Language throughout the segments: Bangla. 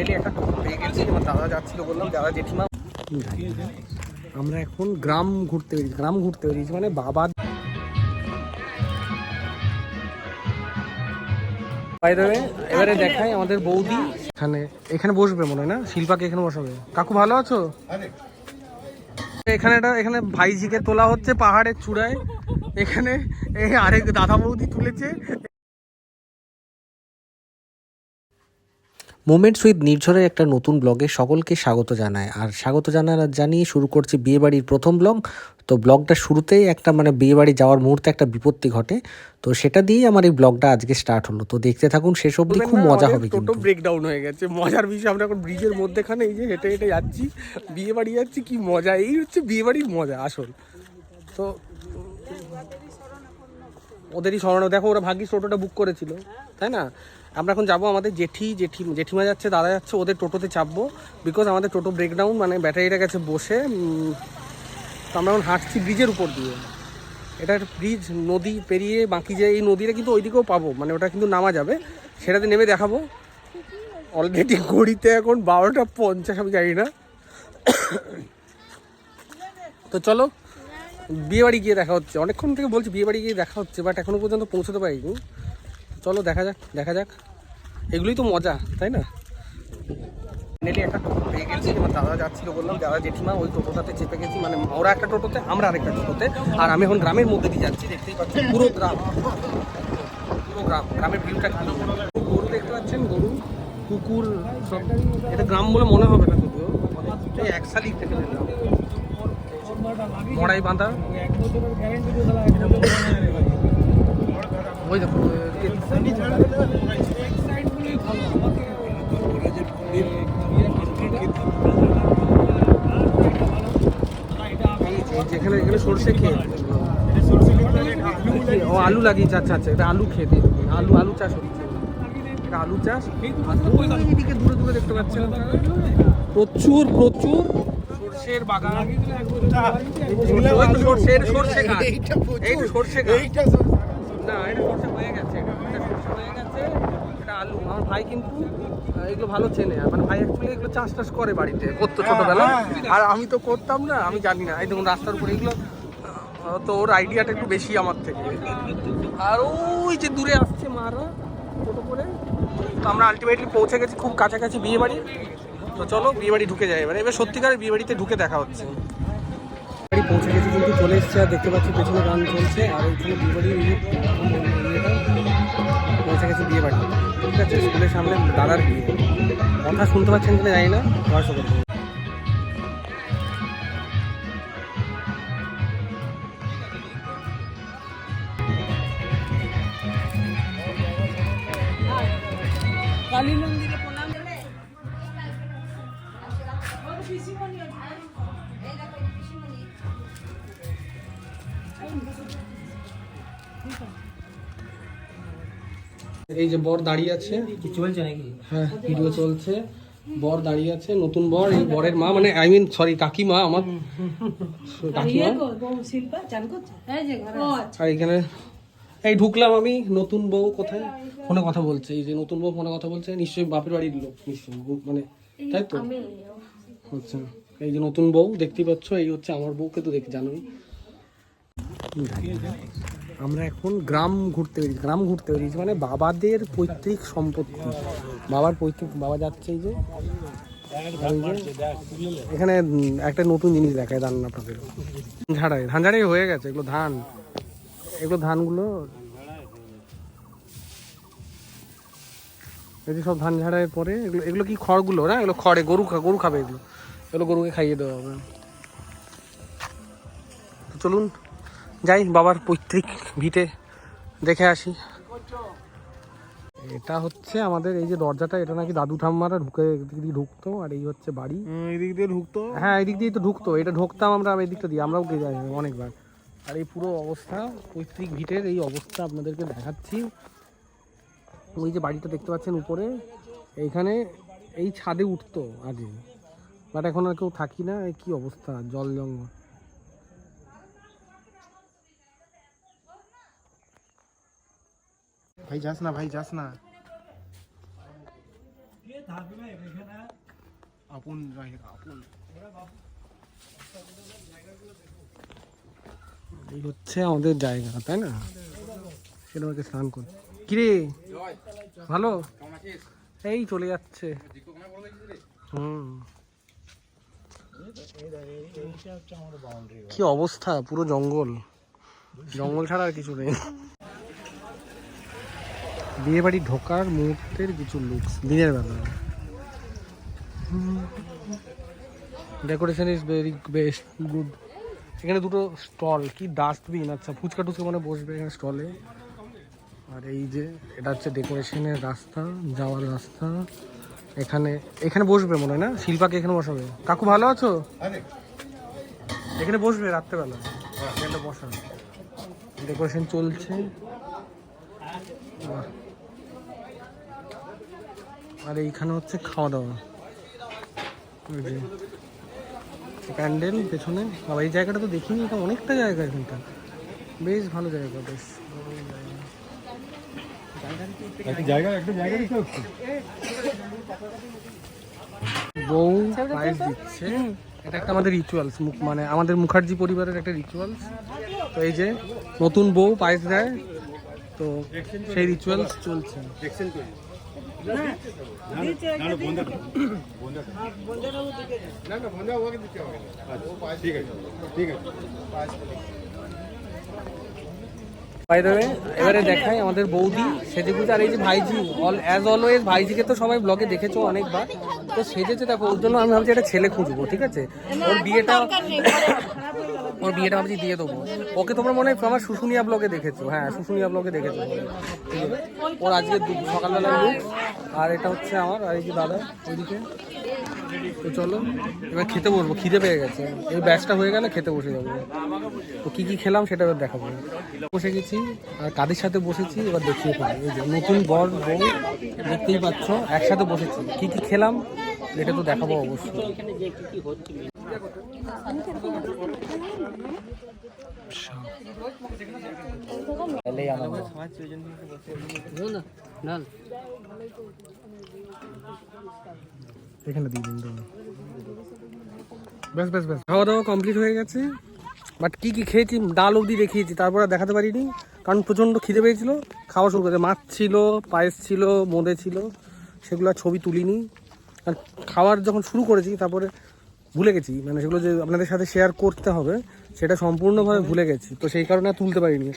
একটা টোটো পেয়ে গেছি, আমার দাদা যাচ্ছিল, বললাম দাদা জেঠিমা। আমরা এখন গ্রাম ঘুরতে বেরিয়েছি মানে বাবা। এবারে দেখাই আমাদের বৌদি এখানে বসবে মনে হয় না, শিল্পাকে এখানে বসাবে। কাকু ভালো আছো? এখানে ভাইজিকে তোলা হচ্ছে পাহাড়ের চূড়ায়। এখানে আরেক দাদা বৌদি তুলেছে। মোমেন্টস উইথ নির্ঝরের একটা নতুন ব্লগে সকলকে স্বাগত জানায়। আর স্বাগত জানিয়ে শুরু করছি বিয়েবাড়ির প্রথম ব্লগ। তো ব্লগটা শুরুতেই একটা বিয়েবাড়ি যাওয়ার মুহূর্তে একটা বিপত্তি ঘটে, তো সেটা দিয়েই আমার এই ব্লগটা আজকে স্টার্ট হলো। তো দেখতে থাকুন শেষ অবধি, খুব মজা হবে। টোটো ব্রেকডাউন হয়ে গেছে, মজার বিষয় আমরা এখন ব্রিজের মধ্যেখানে এই যে হেঁটে হেঁটে যাচ্ছি, বিয়েবাড়ি যাচ্ছি। কি মজা, এই হচ্ছে বিয়েবাড়ির মজা আসল। তো ওদেরই স্মরণে দেখো, ওরা ভাগ্যিস টোটোটা বুক করেছিল, তাই না? আমরা এখন যাবো, আমাদের জেঠিমা যাচ্ছে, দাদা যাচ্ছে, ওদের টোটোতে চাপবো। বিকজ আমাদের টোটো ব্রেকডাউন, মানে ব্যাটারিটা গেছে বসে। তো আমরা এখন হাঁটছি ব্রিজের উপর দিয়ে। এটা একটা ব্রিজ, নদী পেরিয়ে বাকি যে এই নদীটা কিন্তু ওইদিকেও পাবো, মানে ওটা কিন্তু নামা যাবে, সেটাতে নেমে দেখাবো। অলরেডি ঘড়িতে এখন 12:50, আমি জানি না। তো চলো বিয়েবাড়ি গিয়ে দেখা হচ্ছে। অনেকক্ষণ থেকে বলছি বিয়েবাড়ি গিয়ে দেখা হচ্ছে, বাট এখনো পর্যন্ত পৌঁছতে পারিনি। চলো দেখা যাক। এগুলোই তো মজা, তাই না? একটা টোটো পেয়ে গেছি, আমার দাদা যাচ্ছিল, বললাম দাদা জেঠিমা, ওই টোটোটাতে চেপে গেছি। মানে ওরা একটা টোটোতে, আমরা আরেকটা টোটোতে। আর আমি এখন গ্রামের মধ্যে দিয়ে যাচ্ছি, দেখতেই পাচ্ছি পুরো গ্রামের ভিউটা। গরু দেখতে পাচ্ছেন, গরু, কুকুর সব। এটা গ্রাম বলে মনে হবে না, যদিও এই এক শালিক থেকে নিলাম, মড়াই বাঁধা। ওই দেখো যেখানে এখানে সর্ষে খেয়ে ও আলু লাগিয়েছে। আচ্ছা, এটা আলু খেতে, আলু চাষ হচ্ছে, এটা আলু চাষ। এইদিকে দূরে দেখতে পাচ্ছেন প্রচুর সর্ষের বাগান। সর্ষে গাছ, এই সর্ষে গাছ না, এটা সর্ষে হয়ে গেছে, এটা আলু। আমার ভাই কিন্তু এগুলো ভালো চেনে, মানে ভাই অ্যাকচুয়ালি এগুলো চাষ করে, বাড়িতে করতো ছোটবেলা। আর আমি তো করতাম না, আমি জানি না। এই দেখুন রাস্তার উপরে এগুলো, তো ওর আইডিয়াটা একটু বেশি আমার থেকে। আর ওই যে দূরে আসছে মারা টোটো করে। তো আমরা আলটিমেটলি পৌঁছে গেছি খুব কাছাকাছি বিয়েবাড়ি। তো চলো বিয়েবাড়ি ঢুকে যাই এবার সত্যিকারের বিয়েবাড়িতে ঢুকে দেখা হচ্ছে। পৌঁছে গেছি, কিন্তু চলে এসছে। আর দেখতে পাচ্ছি পেছনে গান চলছে, আর ওইখানে বিয়েবাড়ি পৌঁছে গেছি বিয়েবাড়ি। ঠিক আছে, স্কুলের সামনে দাদার বিয়ে। কথা শুনতে পাচ্ছেন কিনা জানি না, বয়স করতে। কালী মন্দিরে প্রণাম। এই যে বর দাঁড়িয়ে আছে, চলছে নাকি? হ্যাঁ, ভিডিও চলছে। বর দাঁড়িয়ে আছে, নতুন বর। এই বরের মা, মানে কাকিমা, আমার কাকিমা। আর এখানে এই ঢুকলাম আমি, নতুন বউ কোথায় ফোনে কথা বলছে। এই যে নতুন বউ ফোনে কথা বলছে, নিশ্চয়ই বাপের বাড়ির লোক, নিশ্চয়ই, মানে তাই তো। আচ্ছা, এই যে নতুন বউ দেখতেই পাচ্ছ, এই হচ্ছে আমার বউকে তো জানোই। আমরা এখন গ্রাম ঘুরতে বেরিয়েছি মানে বাবাদের পৈতৃক সম্পত্তি, বাবা যাচ্ছে। এই যে এখানে একটা নতুন জিনিস দেখায়, ধান আপনাদের ধান ঝাড়াই হয়ে গেছে। এগুলো ধানগুলো এই যে সব ধান ঝাড়াইয়ের পরে এগুলো কি খড়গুলো না, এগুলো খড়ে গরু খাবে। এগুলো গরুকে খাইয়ে দেওয়া হবে। চলুন যাই বাবার পৈতৃক ভিটে, দেখে আসি। এটা হচ্ছে আমাদের এই যে দরজাটা, এটা নাকি দাদু ঠাম্মারা এদিক দিয়ে ঢুকতো। আর এই হচ্ছে বাড়ি, এদিক দিয়ে ঢুকতো। হ্যাঁ, এদিক দিয়ে তো ঢুকতো, এটা ঢুকতাম আমরা এই দিকটা দিয়ে, আমরাও গিয়ে যাই অনেকবার। আর এই পুরো অবস্থা পৈতৃক ভিটের, এই অবস্থা আপনাদেরকে দেখাচ্ছি। ওই যে বাড়িটা দেখতে পাচ্ছেন উপরে, এইখানে এই ছাদে উঠতো আগে, বাট এখন আর কেউ থাকি না। এই কি অবস্থা, জল জঙ্গল। ভাই যাস না। আপন জায়গা, আপন। এই হচ্ছে আমাদের জায়গা, তাই না? সেটা আমাকে স্নান কর। কিরে ভালো? এই চলে যাচ্ছে। কি অবস্থা, পুরো জঙ্গল, জঙ্গল ছাড়া আর কিছু নেই। বিয়ে বাড়ি ঢোকার মুহূর্তের কিছু লুকস দিনের বেলা। Decoration is very best, good. এখানে দুটো স্টল, কি ডাস্টবিন, আচ্ছা ফুচকা টুচকা মানে বসবে এখানে স্টলে। আর এই যে এটা হচ্ছে ডেকোরেশনের রাস্তা, যাওয়ার রাস্তা। এখানে এখানে বসবে মনে হয় না, শিল্পাকে এখানে বসাবে। কাকু ভালো আছো? এখানে বসবে রাত্রেবেলা, এখানে বসা। ডেকোরেশন চলছে। আর এইখানে হচ্ছে খাওয়া দাওয়া, প্যান্ডেল পেছনে। আর এই জায়গাটা তো দেখিনি, এটা অনেকটা জায়গা, এখানটা বেশ ভালো জায়গা, বেশ বউ পায়েস দিচ্ছে। এটা একটা আমাদের রিচুয়ালস, মানে আমাদের মুখার্জি পরিবারের একটা রিচুয়ালস। তো এই যে নতুন বউ পায়েস দেয়, তো সেই রিচুয়ালস চলছে। এবারে দেখাই আমাদের বৌদি সেজেগুজে। আর এই যে ভাইজি, অ্যাজ অলওয়েজ ভাইজিকে তো সবাই ব্লগে দেখেছো অনেকবার, তো সেজেছে দেখো। ওর জন্য আমি ভাবছি একটা ছেলে খুঁজবো, ঠিক আছে? ওর বিয়েটা ভাবছি দিয়ে দেবো ওকে। তোমরা মনে হয় আমার শুশুনিয়া ব্লগে দেখেছো, হ্যাঁ শুশুনিয়া ব্লগে দেখেছো। ওর আজকে সকালবেলা লুক। আর এটা হচ্ছে আমার, আর এই যে দাদা ওইদিকে। তো চলো এবার খেতে বসবো, খিদে পেয়ে গেছে। এই ব্যাচটা হয়ে গেলে খেতে বসে যাবো। তো কী কী খেলাম সেটা এবার দেখাবো। বসে গেছি, আর কাদের সাথে বসেছি এবার দেখিয়ে ফেলি। এই যে নতুন বর বউ দেখতেই পাচ্ছ, একসাথে বসেছি। কী কী খেলাম এটা তো দেখাবো অবশ্যই। এখানে দিয়ে দিন। ব্যাস ব্যাস ব্যাস, খাওয়া দাওয়া কমপ্লিট হয়ে গেছে। বাট কী কী খেয়েছি ডাল অবধি দেখিয়েছি, তারপর আর দেখাতে পারিনি কারণ প্রচণ্ড খিদে পেয়েছিল। খাওয়া শুরু করেছে, মাছ ছিল, পায়েস ছিল, বোঁদে ছিল, সেগুলো আর ছবি তুলিনি। আর খাওয়ার যখন শুরু করেছি তারপরে ভুলে গেছি, মানে সেগুলো যে আপনাদের সাথে শেয়ার করতে হবে সেটা সম্পূর্ণভাবে ভুলে গেছি, তো সেই কারণে আর তুলতে পারিনি।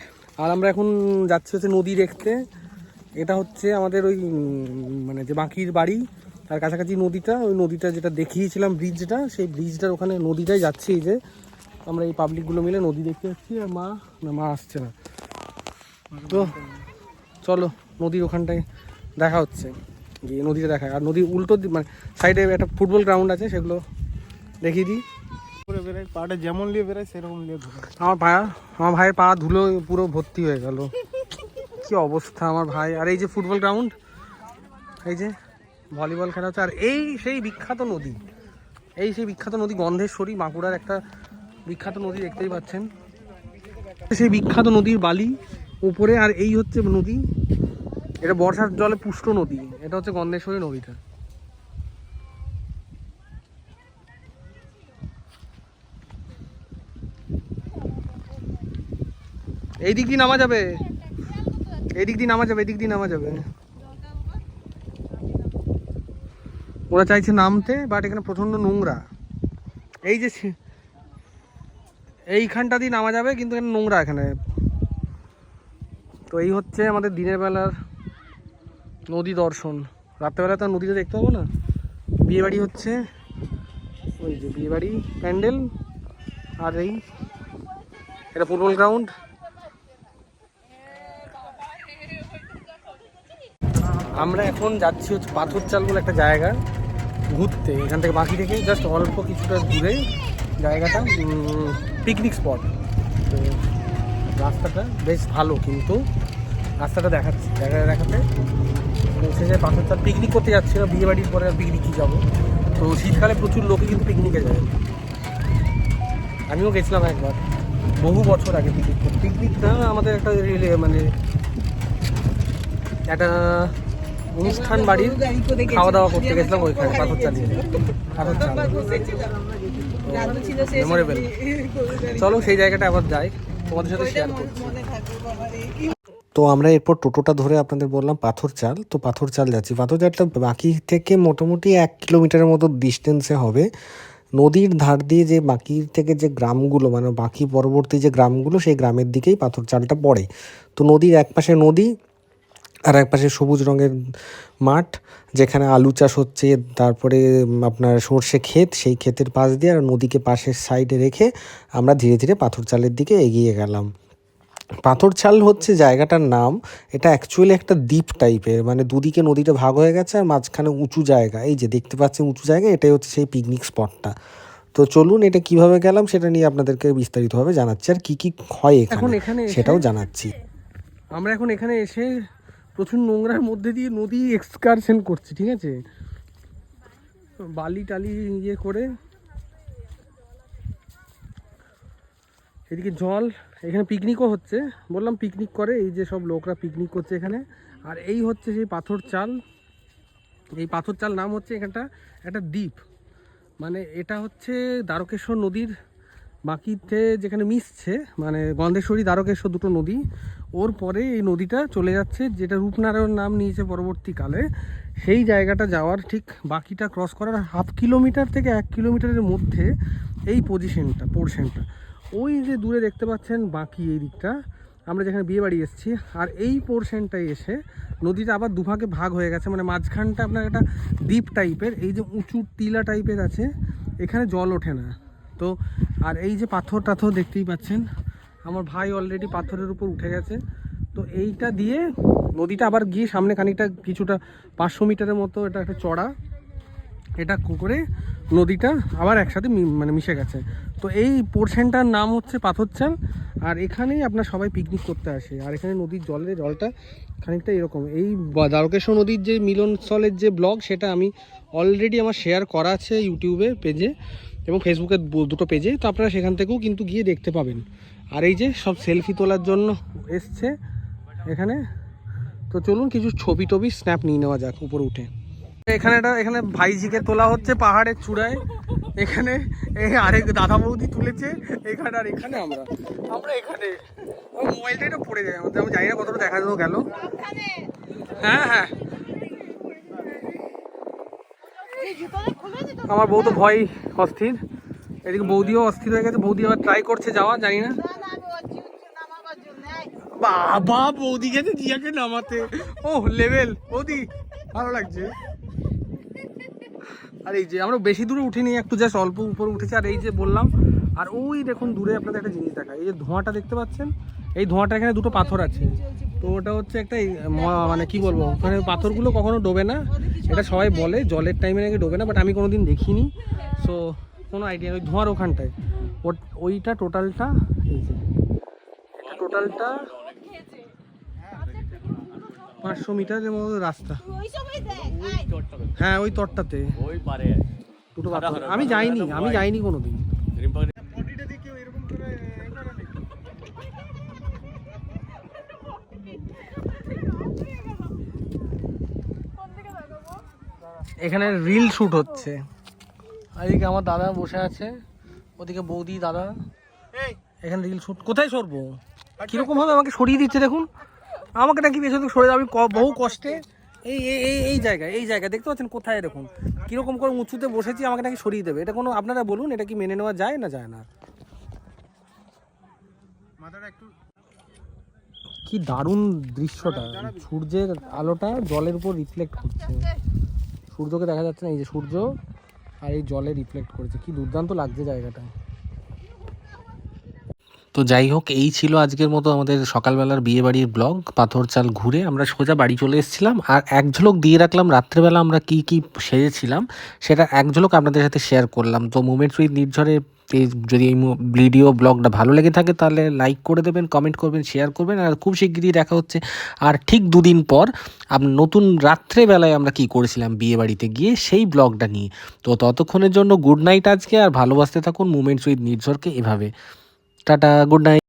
আর আমরা এখন যাচ্ছি হচ্ছে নদী দেখতে। এটা হচ্ছে আমাদের ওই মানে যে বাঁকির বাড়ি তার কাছাকাছি নদীটা, ওই নদীটা যেটা দেখিয়েছিলাম ব্রিজটা, সেই ব্রিজটার ওখানে নদীটাই যাচ্ছি। এই যে আমরা এই পাবলিকগুলো মিলে নদী দেখতে যাচ্ছি। আর মা আসছে না, তো চলো নদীর ওখানটায় দেখা হচ্ছে, গিয়ে নদীটা দেখায়। আর নদীর উল্টো মানে সাইডে একটা ফুটবল গ্রাউন্ড আছে, সেগুলো দেখিয়ে দিই। পাটা যেমন নিয়ে বেরোয় সেরকম নিয়ে ধুলো। আমার ভাইয়ের পা ধুলো পুরো ভর্তি হয়ে গেল, কি অবস্থা আমার ভাই। আর এই যে ফুটবল গ্রাউন্ড, এই যে ভলিবল খেলা হচ্ছে। আর এই সেই বিখ্যাত নদী, গন্ধেশ্বরী, বাঁকুড়ার একটা বিখ্যাত নদী, দেখতেই পাচ্ছেন সেই বিখ্যাত নদীর বালি উপরে। আর এই হচ্ছে নদী, এটা বর্ষার জলে পুষ্ট নদী, এটা হচ্ছে গন্ধেশ্বরী নদীটা। এই দিক দিয়ে নামা যাবে, এদিক দিয়ে নামা যাবে। ওরা চাইছে নামতে, বাট এখানে প্রচণ্ড নোংরা। এই যে এইখানটা দিয়ে নামা যাবে, কিন্তু এখানে নোংরা এখানে। তো এই হচ্ছে আমাদের দিনের বেলার নদী দর্শন। রাত্রেবেলা তো নদীটা দেখতে পাবো না। বিয়েবাড়ি হচ্ছে, ওই যে বিয়েবাড়ি প্যান্ডেল। আর এই এটা ফুটবল গ্রাউন্ড। আমরা এখন যাচ্ছি হচ্ছে পাথরচাল বলে একটা জায়গা ঘুরতে। এখান থেকে বাকি থেকে জাস্ট অল্প কিছুটা দূরে জায়গাটা, পিকনিক স্পট। তো রাস্তাটা বেশ ভালো, কিন্তু রাস্তাটা দেখাতে পৌঁছে যায় পাথরচাল। পিকনিক করতে যাচ্ছিল, বিয়ে বাড়ির পরে আর পিকনিকই যাবো। তো শীতকালে প্রচুর লোকে কিন্তু পিকনিকে যায়। আমিও গেছিলাম একবার, বহু বছর আগে পিকনিক না, আমাদের একটা মানে একটা অনুষ্ঠান বাড়ির খাওয়া দাওয়া করতে গেছিলাম ওইখানে পাথর চালিয়ে মেমোরেবল। চলো সেই জায়গাটা আবার যাই, তোমাদের সাথে শেয়ার করছি। তো আমরা এরপর টোটোটা ধরে আপনাদের বললাম পাথর চাল। তো পাথর চাল যাচ্ছি। পাথর চালটা বাকি থেকে মোটামুটি 1 কিলোমিটারের মতো ডিস্টেন্সে হবে। নদীর ধার দিয়ে যে বাকি থেকে যে গ্রামগুলো, মানে বাকি পরবর্তী যে গ্রামগুলো, সেই গ্রামের দিকেই পাথর চালটা পড়ে। তো নদীর এক পাশে নদী আর এক পাশে সবুজ রঙের মাঠ, যেখানে আলু চাষ হচ্ছে, তারপরে আপনার সর্ষে ক্ষেত, সেই ক্ষেতের পাশ দিয়ে আর নদীকে পাশের সাইডে রেখে আমরা ধীরে ধীরে পাথর চালের দিকে এগিয়ে গেলাম। পাথর চাল হচ্ছে জায়গাটার নাম। এটা অ্যাকচুয়ালি একটা দ্বীপ টাইপের, মানে দুদিকে নদীটা ভাগ হয়ে গেছে আর মাঝখানে উঁচু জায়গা, এই যে দেখতে পাচ্ছেন উঁচু জায়গা, এটাই হচ্ছে সেই পিকনিক স্পটটা। তো চলুন এটা কিভাবে গেলাম সেটা নিয়ে আপনাদেরকে বিস্তারিতভাবে জানাচ্ছি, আর কি কি হয় এখানে সেটাও জানাচ্ছি। আমরা এখন এখানে এসে প্রচুর নোংরার মধ্যে দিয়ে নদী এক্সকারশন করছি, ঠিক আছে, বালি টালি ইয়ে করে। এদিকে জল, এখানে পিকনিকও হচ্ছে, বললাম পিকনিক করে, এই যে সব লোকরা পিকনিক করছে এখানে। আর এই হচ্ছে সেই পাথর চাল। এই পাথর চাল নাম হচ্ছে এখানটা একটা দ্বীপ, মানে এটা হচ্ছে দ্বারকেশ্বর নদীর বাকিতে যেখানে মিশছে, মানে গন্ধেশ্বরী দ্বারকেশ্বর দুটো নদী, ওর পরে এই নদীটা চলে যাচ্ছে, যেটা রূপনারায়ণ নাম নিয়েছে পরবর্তীকালে। সেই জায়গাটা যাওয়ার ঠিক বাকিটা ক্রস করার 1/2 কিলোমিটার থেকে 1 কিলোমিটারের মধ্যে এই পোর্শনটা ওই যে দূরে দেখতে পাচ্ছেন বাকি এই দিকটা, আমরা যেখানে বিয়ে বাড়ি এসেছি। আর এই পোর্শনটায় এসে নদীটা আবার দুভাগে ভাগ হয়ে গেছে, মানে মাঝখানটা আপনার একটা দ্বীপ টাইপের, এই যে উঁচু টিলা টাইপের আছে, এখানে জল ওঠে না। তো আর এই যে পাথর টাথর দেখতেই পাচ্ছেন, আমার ভাই অলরেডি পাথরের উপর উঠে গেছে। তো এইটা দিয়ে নদীটা আবার গিয়ে সামনে খানিকটা কিছুটা 500 মিটারের মতো এটা একটা চড়া, এটা করে নদীটা আবার একসাথে মানে মিশে গেছে। তো এই পোর্শনটার নাম হচ্ছে পাথর চাল। আর এখানেই আপনার সবাই পিকনিক করতে আসে। আর এখানে নদীর জলটা খানিকটা এরকম। এই দ্বারকেশ্বর নদীর যে মিলনস্থলের যে ব্লগ, সেটা আমি অলরেডি আমার শেয়ার করা আছে ইউটিউবে পেজে এবং ফেসবুকের দুটো পেজে, তো আপনারা সেখান থেকেও কিন্তু গিয়ে দেখতে পাবেন। আর এই যে সব সেলফি তোলার জন্য এসছে এখানে। তো চলুন কিছু ছবি টবি স্ন্যাপ নিয়ে নেওয়া যাক উপরে উঠে। এখানে ভাইজিকে তোলা হচ্ছে পাহাড়ের চূড়ায়। এখানে আরেক দাদা বৌদি তুলেছে এখানে, আর এখানে আমরা এখানে মোবাইলটা এটা পড়ে যায় আমাদের, আমি জানি না কতটা দেখা গেল। হ্যাঁ, আমার বউ তো ভয় অস্থির, এদিকে বৌদিও অস্থির হয়ে গেছে। বৌদি আবার ট্রাই করছে যাওয়া, জানি না। বাবা বৌদি গেছে জিয়াকে নামাতে, ও লেভেল বৌদি, ভালো লাগছে। আর এই যে আমরা বেশি দূরে উঠিনি, একটু জাস্ট অল্প উপরে উঠেছি। আর এই যে বললাম, আর ওই দেখুন দূরে আপনাদের একটা জিনিস দেখায়, এই যে ধোঁয়াটা দেখতে পাচ্ছেন, এই ধোঁয়াটা এখানে দুটো পাথর আছে। তো ওটা হচ্ছে একটা মানে কি বলবো, ওখানে পাথরগুলো কখনো ডোবে না, এটা সবাই বলে জলের টাইমে নাকি ডোবে না, বাট আমি কোনোদিন দেখিনি, সো কোনো আইডিয়া। ওই ধোঁয়ার ওখানটায় ওইটা টোটালটা, এই যে টোটালটা 500 মিটারের মতো রাস্তা। হ্যাঁ ওই তটটাতে দুটো পাথর। আমি যাইনি কোনোদিন। এখানে রিল শুট হচ্ছে, এদিকে আমার দাদা বসে আছে, ওদিকে বৌদি দাদা, এখানে রিল শুট। কোথায় সরবো, কিরকম ভাবে আমাকে সরিয়ে দিচ্ছে দেখুন, আমাকে নাকি পেছন থেকে সরে যাবে, বহু কষ্টে এই জায়গায় দেখতে পাচ্ছেন কোথায়, দেখুন কিরকম করে উঁচুতে বসেছি, আমাকে নাকি সরিয়ে দেবে। এটা কোনো, আপনারা বলুন এটা কি মেনে নেওয়া যায় না যায় না? কি দারুণ দৃশ্যটা, সূর্যের আলোটা জলের উপর রিফ্লেক্ট করছে, সূর্যকে দেখা যাচ্ছে না, এই যে সূর্য আর এই জলে রিফ্লেক্ট করেছে, কি দুর্দান্ত লাগছে জায়গাটা। তো যাই হোক, এই ছিল আজকের মতো আমাদের সকালবেলার বিয়েবাড়ির ব্লগ। পাথর চাল ঘুরে আমরা সোজা বাড়ি চলে এসেছিলাম। আর এক ঝলক দিয়ে রাখলাম রাত্রেবেলা আমরা কি কি সেজেছিলাম, সেটা এক ঝলক আপনাদের সাথে শেয়ার করলাম। তো মোমেন্টস উইথ নির্ঝরের পেজ, যদি এই ভিডিও ব্লগটা ভালো লেগে থাকে তাহলে লাইক করে দেবেন, কমেন্ট করবেন, শেয়ার করবেন। আর খুব শিগগিরই দেখা হচ্ছে আর ঠিক 2 দিন পর নতুন রাত্রেবেলায় আমরা কি করেছিলাম বিয়ে বাড়িতে গিয়ে, সেই ব্লগটা নিয়ে। তো ততক্ষণের জন্য গুড নাইট আজকে, আর ভালোবাসতে থাকুন মোমেন্টস উইথ নির্ঝরকে এভাবে। Tata, good night.